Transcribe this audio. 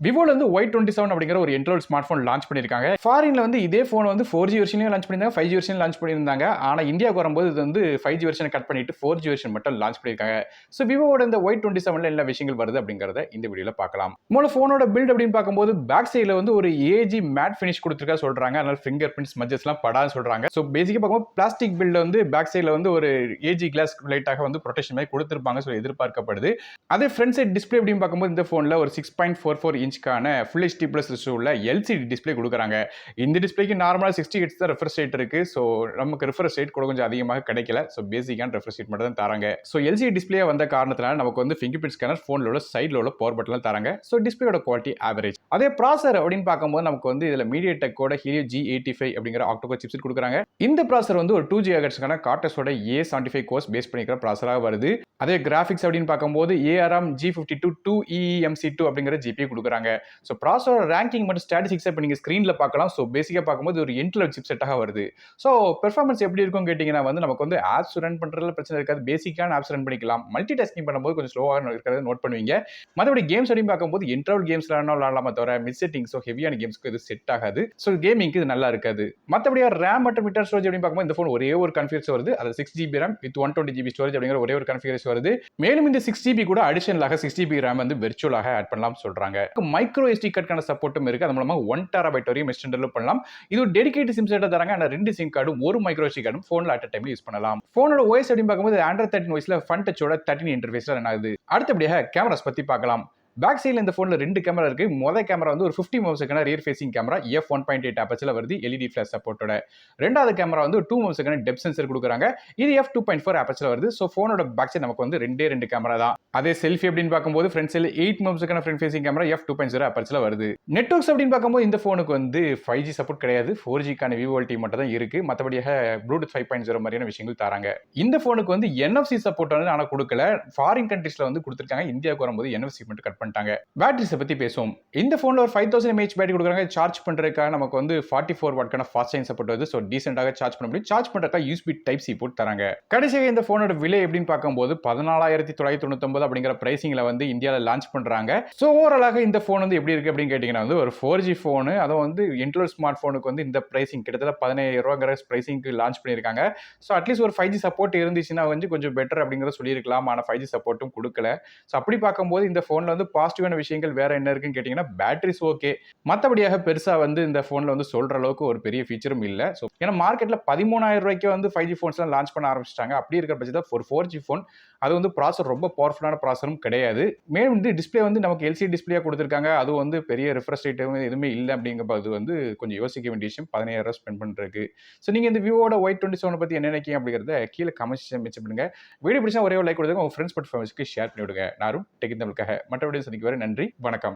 விவோல வந்து Y27 அப்படிங்கிற ஒரு என்ட்ரோல் ஸ்மார்ட் போன் லான்ச் பண்ணிருக்காங்க. ஃபாரின்ல வந்து இதே போன் வந்து 4G வெர்ஷன்லயும் லான்ச் பண்ணிருந்தாங்க, 5G வெர்ஷன் லான்ச் பண்ணிருந்தாங்க. ஆனா இந்தியாவுக்கு வரும்போது இது வந்து 5G வெர்ஷன் கட் பண்ணிட்டு 4G வெர்ஷன் மட்டும் லான்ச் பண்ணிருக்காங்க. சோ விவோவோட இந்த Y27ல என்ன விஷயங்கள் வருது அப்படிங்கறத இந்த வீடியோல பார்க்கலாம். மூல போனோட பில்ட் அப்படின்னு பார்க்கும்போது பேக் சைடுல வந்து ஒரு ஏஜி மேட் ஃபினிஷ் கொடுத்திருக்கா சொல்றாங்க. அதனால ஃபிங்கர் பிரிண்ட்ஸ் ஸ்மட்ஜஸ்லாம் படாதுன்னு சொல்றாங்க. சோ பேசிக்கா பார்க்கும்போது பிளாஸ்டிக் பில்ட் வந்து பேக் சைடுல வந்து ஒரு ஏஜி கிளாஸ் லைட்டாக வந்து ப்ரொடெக்ஷன் மாதிரி கொடுத்திருப்பாங்க. சோ எதிர்பார்க்கப்படுது. அதே ஃப்ரண்ட் சைடு டிஸ்ப்ளே அப்படின்னு பார்க்கும்போது இந்த போன்ல ஒரு 6.44 இன்ச்க்கான ஃபுல் HD பிளஸ் உள்ள LCD டிஸ்ப்ளே கொடுக்குறாங்க. இந்த டிஸ்ப்ளேக்கு நார்மலா 60 ஹெர்ட்ஸ் தான் ரெஃப்ரெஷ் ரேட் இருக்கு. சோ நமக்கு ரெஃப்ரெஷ் ரேட் கூட கொஞ்சம் அதிகமாக கிடைக்கல. சோ பேசிக்கான ரெஃப்ரெஷ் ரேட் மட்டும் தான் தராங்க. சோ LCD டிஸ்ப்ளே வந்த காரணத்தினால நமக்கு வந்து ஃபிங்கர் பிரிண்ட் ஸ்கேனர் போன்ல உள்ள சைடுல உள்ள பவர் பட்டன்ல தராங்க. சோ டிஸ்ப்ளேயோட குவாலிட்டி ஆவரேஜ். அதே ப்ராசஸர் அப்படின்னு பார்க்கும்போது நமக்கு வந்து இதுல MediaTekோட Helio G85 அப்படிங்கிற ஆக்டோகோர் சிப்செட் கொடுக்குறாங்க. இந்த ப்ராசஸர் வந்து ஒரு 2 GHz கார்டெக்ஸோட A75 கோர்ஸ் பேஸ் பண்ணிக்கிற ப்ராசஸரா வருது. அதே கிராபிக்ஸ் அப்படின்னு பார்க்கும்போது ARM G52 2eMC2 அப்படிங்கிற GPU கொடுக்குறாங்க. சோ ப்ராசஸரோட ரேங்கிங் மற்றும் ஸ்டாட்டிஸ்டிக்ஸ் இப்போ நீங்க ஸ்கிரீன்ல பார்க்கலாம். சோ பேசிக்கா பார்க்கும்போது ஒரு இன்டெல் சிப்செட்டாக வருது. சோ பெர்ஃபார்மன்ஸ் எப்படி இருக்கும் கேட்டீங்கன்னா வந்து நமக்கு வந்து ஆப்ஸ் ரன் பண்றதுல பிரச்சனை இருக்காது. பேசிக்கான ஆப்ஸ் ரன் பண்ணிக்கலாம். மல்டி டாஸ்கிங் பண்ணும்போது கொஞ்சம் ஸ்லோவா இருக்கிறத நோட் பண்ணுவீங்க. மற்றபடி கேம்ஸ் அப்படின்னு பார்க்கும்போது இன்டர்வல் கேம்ஸ் விளையாடலாமே தவிர மிட் செட்டிங் ஸோ ஹெவியான கேம்ஸ்க்கு இது செட் ஆகாது. ஸோ கேமிங்க்கு இது நல்லா இருக்காது. மற்றபடி ரேம் மற்றும் இன்டர் ஸ்டோரேஜ் அப்படின்னு பார்க்கும்போது இந்த ஃபோன் ஒரே ஒரு கன்ஃபிகரேஷன் வருது. அது 6GB RAM with 120GB storage அப்படிங்கிற ஒரே ஒரு கன்ஃபிகரேஷன் வருது. மேலும் இந்த 6GB கூட அடிஷனலாக 6GB RAM வந்து வெர்ச்சுவலாக ஆட் பண்ணலாம் சொல்றாங்க. மைக்ரோ SD கார்டுக்கான சப்போர்ட்டும் இருக்கு. அது மூலமா 1TB வரையும் எக்ஸ்டெண்டர் பண்ணலாம். இது ஒரு டெடிகேட்டட் சிம் செட்டா தராங்க. ஆனா 2 சிம் கார்டும் ஒரு மைக்ரோ SD கார்டும் போன்ல அட் டைம்ல யூஸ் பண்ணலாம். போனோட OS அப்படின்னு பார்க்கும்போது Android 13 OSல Fun Touchோட 13 இன்டர்ஃபேஸ்ல ரன் ஆகுது. அடுத்தபடியாக கேமராஸ் பத்தி பார்க்கலாம். பேக் சைடுல இந்த போன்ல 2 கேமரா இருக்கு. முதல் கேமரா வந்து ஒரு 50 மெகாபிக்சலுக்கான ரியர் ஃபேசிங் கேமரா f1.8 அபர்ச்சர்ல வருது LED ஃபிளாஷ் சப்போர்ட்டோட. ரெண்டாவது கேமரா வந்து 2 மெகாபிக்சலுக்கான டெப்த் சென்சர் கொடுக்குறாங்க. இது f2.4 அபர்ச்சர்ல வருது. சோ போனோட பேக் சைடு நமக்கு வந்து ரெண்டு கேமரா தான். அதே செல்ஃபி அப்படின்னு பார்க்கும்போது ஃப்ரண்ட் சைடுல 8 மெகாபிக்சலுக்கான ஃப்ரண்ட் ஃபேசிங் கேமரா f2.0 அபர்ச்சர்ல வருது. நெட்வொர்க்ஸ் அப்படின்னு பார்க்கும்போது இந்த போனுக்கு வந்து 5G சப்போர்ட் கிடையாது. 4Gக்கான Vivo LTE மட்டும் தான் இருக்கு. மற்றபடியாக Bluetooth 5.0 மாதிரியான விஷயங்கள் தராங்க. இந்த போனுக்கு வந்து NFC சப்போர்ட் வந்து ஆனா கொடுக்கல. ஃபாரின் கண்ட்ரீஸ்ல வந்து கொடுத்திருக்காங்க. இந்தியாவுக்கு வரும்போது NFC மட்டும் கட் பண்ணிட்டாங்க. பேட்டரி பத்தி பேசுவோம். இந்த போன்ல ஒரு 5000 mAh பேட்டரி கொடுக்குறாங்க. சார்ஜ் பண்றதுக்காக நமக்கு வந்து 44 வாட்க்கான ஃபாஸ்ட் சார்ஜிங் சப்போர்ட் வருது. சோ டீசென்ட்டாக சார்ஜ் பண்ண முடியும். சார்ஜ் பண்றதுக்காக USB டைப் C போர்ட் தராங்க. கடைசியாக இந்த போனோட விலை எப்படின்னு பார்க்கும்போது 14999 அப்படிங்கிற பிரைசிங்ல வந்து இந்தியாவில் லான்ச் பண்றாங்க. சோ ஓவராலாக இந்த போன் வந்து எப்படி இருக்கு அப்படின்னு கேட்டீங்கன்னா வந்து ஒரு 4G போன், அதுவும் வந்து இன்டெல் ஸ்மார்ட் போனுக்கு வந்து இந்த பிரைசிங் கிட்டத்தட்ட 17000 ரூபாய்ங்கிற பிரைசிங்க்கு லான்ச் பண்ணிருக்காங்க. சோ அட்லீஸ்ட் ஒரு 5G சப்போர்ட் இருந்துச்சுன்னா வந்து கொஞ்சம் பெட்டர் அப்படிங்கறத சொல்லியிருக்கலாம். ஆனா 5G சப்போர்ட்டும் கொடுக்கல. சோ அப்படி பார்க்கும்போது இந்த போன்ல வந்து பாசிட்டிவான விஷயங்கள் வேற என்ன இருக்குன்னு கேட்டீங்கன்னா பேட்டரிஸ் ஓகே. மற்றபடியாக பெருசா வந்து இந்த போன்ல வந்து சொல்ற அளவுக்கு ஒரு பெரிய ஃபீச்சரும் இல்ல. சோ ஏன்னா மார்க்கெட்ல 13000 ரூபாய்க்கு வந்து 5G போன்ஸ் எல்லாம் லான்ச் பண்ண ஆரம்பிச்சிட்டாங்க. அப்படி இருக்கிற பட்சத்தில் ஒரு 4G போன் அது வந்து ப்ராசஸர் ரொம்ப பவர்ஃபுல்லான ப்ராசஸரும் கிடையாது. மேலும் வந்து டிஸ்ப்ளே வந்து நமக்கு LCD டிஸ்ப்ளேயா கொடுத்திருக்காங்க. அது வந்து பெரிய ரிஃப்ரெஷ் ரேட் எதுவுமே இல்லை அப்படிங்கும்போது வந்து கொஞ்சம் யோசிக்க வேண்டிய விஷயம் 15000 ரூபாய் ஸ்பெண்ட் பண்றதுக்கு. சோ நீங்க இந்த விவோட Y27 பத்தி என்ன நினைக்கிறீங்க அப்படிங்கறத கீழே கமெண்ட்ஸ் மென்ஷன் பண்ணுங்க. வீடியோ பிடிச்சா ஒரே ஒரு லைக் கொடுங்க. உங்க ஃப்ரெண்ட்ஸ் மற்றும் ஃபேமிலிஸ்க்கு ஷேர் பண்ணி விடுங்க. நானும் டெக் தமிழுக்காக மற்ற வீடியோ சந்திக்கும் வரை நன்றி, வணக்கம்.